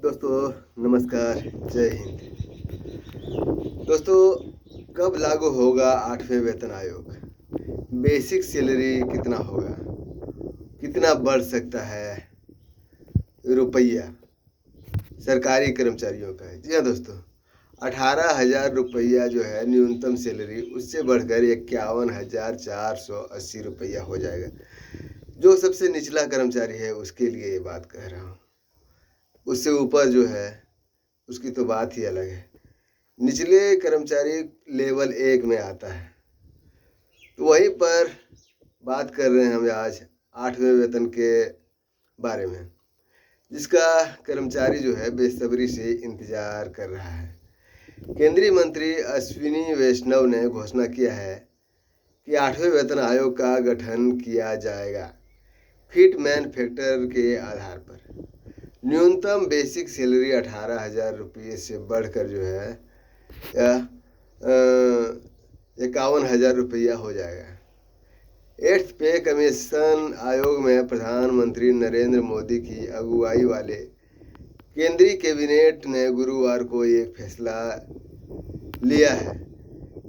दोस्तों नमस्कार, जय हिंद। दोस्तों, कब लागू होगा 8वें वेतन आयोग? बेसिक सैलरी कितना होगा? कितना बढ़ सकता है रुपया सरकारी कर्मचारियों का? जी हाँ दोस्तों, 18,000 रुपया जो है न्यूनतम सैलरी, उससे बढ़कर 51,480 रुपया हो जाएगा। जो सबसे निचला कर्मचारी है उसके लिए ये बात कह रहा हूँ। उससे ऊपर जो है उसकी तो बात ही अलग है। निचले कर्मचारी लेवल 1 में आता है। तो वहीं पर बात कर रहे हैं हम आज 8वें वेतन के बारे में, जिसका कर्मचारी जो है बेसब्री से इंतजार कर रहा है। केंद्रीय मंत्री अश्विनी वैष्णव ने घोषणा किया है कि 8वें वेतन आयोग का गठन किया जाएगा फिट मैन फैक्टर के आधार पर। न्यूनतम बेसिक सैलरी 18,000 रुपये से बढ़कर जो है 51,000 रुपया हो जाएगा। 8th पे कमीशन आयोग में प्रधानमंत्री नरेंद्र मोदी की अगुवाई वाले केंद्रीय कैबिनेट ने गुरुवार को एक फैसला लिया है।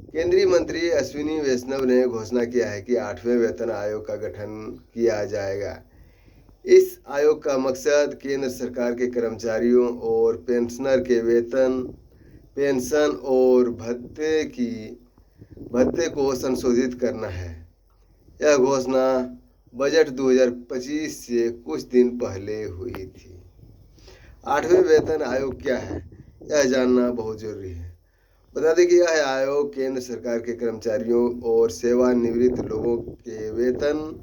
केंद्रीय मंत्री अश्विनी वैष्णव ने घोषणा किया है कि 8वें वेतन आयोग का गठन किया जाएगा। इस आयोग का मकसद केंद्र सरकार के कर्मचारियों और पेंशनर के वेतन, पेंशन और भत्ते को संशोधित करना है। यह घोषणा बजट 2025 से कुछ दिन पहले हुई थी। 8वें वेतन आयोग क्या है, यह जानना बहुत जरूरी है। बता दें कि यह आयोग केंद्र सरकार के कर्मचारियों और सेवानिवृत्त लोगों के वेतन,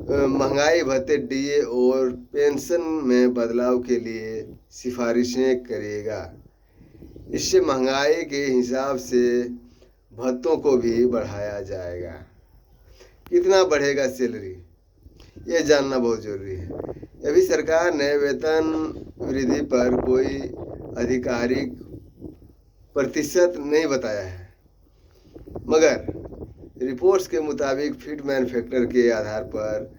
महंगाई भत्ते, डीए और पेंशन में बदलाव के लिए सिफारिशें करेगा। इससे महंगाई के हिसाब से भत्तों को भी बढ़ाया जाएगा। कितना बढ़ेगा सैलरी, ये जानना बहुत जरूरी है। अभी सरकार ने वेतन वृद्धि पर कोई आधिकारिक प्रतिशत नहीं बताया है, मगर रिपोर्ट्स के मुताबिक फिट मैन फैक्टर के आधार पर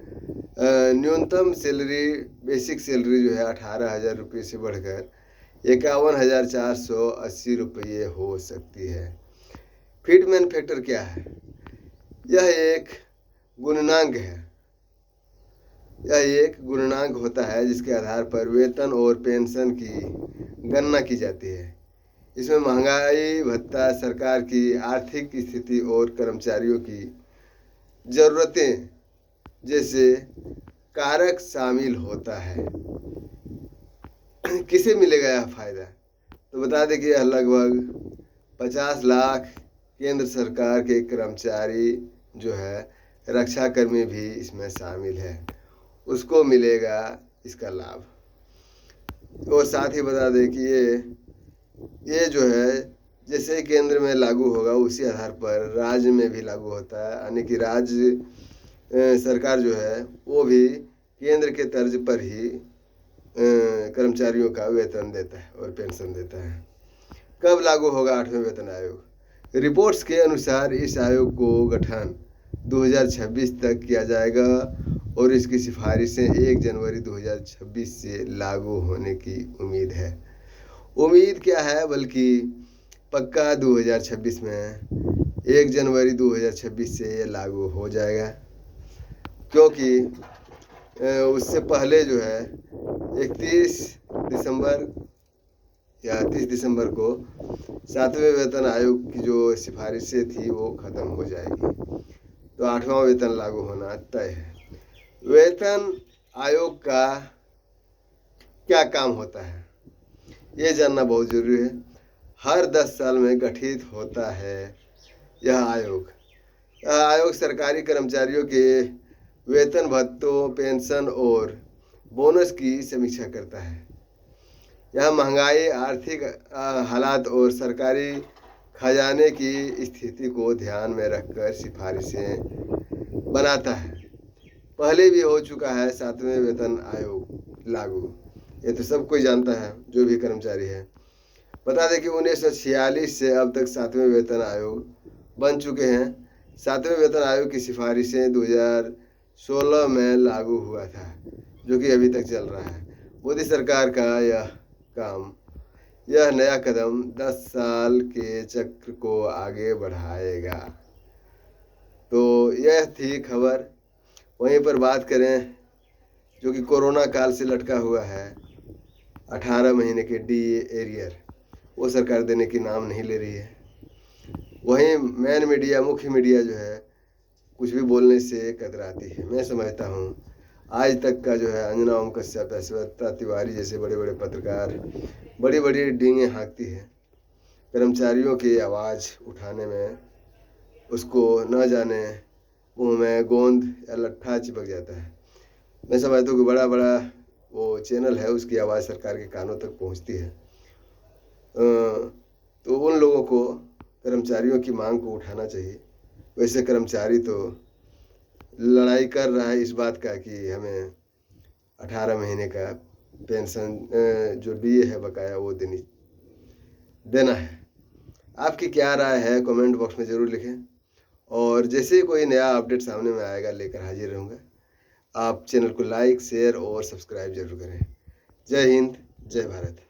न्यूनतम सैलरी, बेसिक सैलरी जो है 18,000 रुपये से बढ़कर 51,480 रुपये हो सकती है। फिट मैन फैक्टर क्या है? यह एक गुणनांक है। यह एक गुणनांक होता है जिसके आधार पर वेतन और पेंशन की गणना की जाती है। इसमें महंगाई भत्ता, सरकार की आर्थिक स्थिति और कर्मचारियों की ज़रूरतें जैसे कारक शामिल होता है। किसे मिलेगा यह फायदा? तो बता दें कि यह लगभग 50 लाख केंद्र सरकार के कर्मचारी जो है, रक्षाकर्मी भी इसमें शामिल है, उसको मिलेगा इसका लाभ। और साथ ही बता दें कि ये जो है जैसे केंद्र में लागू होगा उसी आधार पर राज्य में भी लागू होता है। यानी कि राज्य सरकार जो है वो भी केंद्र के तर्ज पर ही कर्मचारियों का वेतन देता है और पेंशन देता है। कब लागू होगा 8वें वेतन आयोग? रिपोर्ट्स के अनुसार इस आयोग को गठन 2026 तक किया जाएगा और इसकी सिफारिशें 1 जनवरी 2026 से लागू होने की उम्मीद है। उम्मीद क्या है, बल्कि पक्का 2026 में 1 जनवरी 2026 से ये लागू हो जाएगा, क्योंकि उससे पहले जो है 31 दिसंबर या 30 दिसंबर को 7वें वेतन आयोग की जो सिफारिशें थी वो ख़त्म हो जाएगी, तो 8वां वेतन लागू होना तय है। वेतन आयोग का क्या काम होता है, ये जानना बहुत ज़रूरी है। हर 10 साल में गठित होता है यह आयोग। यह आयोग सरकारी कर्मचारियों के वेतन, भत्तों, पेंशन और बोनस की समीक्षा करता है। यह महंगाई, आर्थिक हालात और सरकारी खजाने की स्थिति को ध्यान में रखकर सिफारिशें बनाता है। पहले भी हो चुका है 7वें वेतन आयोग लागू, ये तो सब कोई जानता है जो भी कर्मचारी है। बता दें कि 1946 से अब तक 7वें वेतन आयोग बन चुके हैं। 7वें वेतन आयोग की सिफारिशें 2016 में लागू हुआ था, जो कि अभी तक चल रहा है। मोदी सरकार का यह काम। यह नया कदम 10 साल के चक्र को आगे बढ़ाएगा। तो यह थी खबर। वहीं पर बात करें जो कि कोरोना काल से लटका हुआ है, 18 महीने के DA एरियर, वो सरकार देने की नाम नहीं ले रही है। वहीं मेन मीडिया, मुख्य मीडिया जो है, कुछ भी बोलने से कतराती है। मैं समझता हूँ आज तक का जो है अंजना ओम कश्यप, श्वेता तिवारी जैसे बड़े बड़े पत्रकार बड़ी बड़ी डींगे हाँकती है कर्मचारियों की आवाज़ उठाने में। उसको न जाने मुँह में गोंद या लट्ठा चिपक जाता है। मैं समझता हूँ कि बड़ा बड़ा वो चैनल है, उसकी आवाज़ सरकार के कानों तक पहुँचती है। तो उन लोगों को, कर्मचारियों की मांग को उठाना चाहिए। वैसे कर्मचारी तो लड़ाई कर रहा है इस बात का कि हमें 18 महीने का पेंशन जो DA है बकाया वो देना है। आपकी क्या राय है कमेंट बॉक्स में ज़रूर लिखें, और जैसे ही कोई नया अपडेट सामने में आएगा लेकर हाजिर रहूँगा। आप चैनल को लाइक, शेयर और सब्सक्राइब जरूर करें। जय हिंद, जय भारत।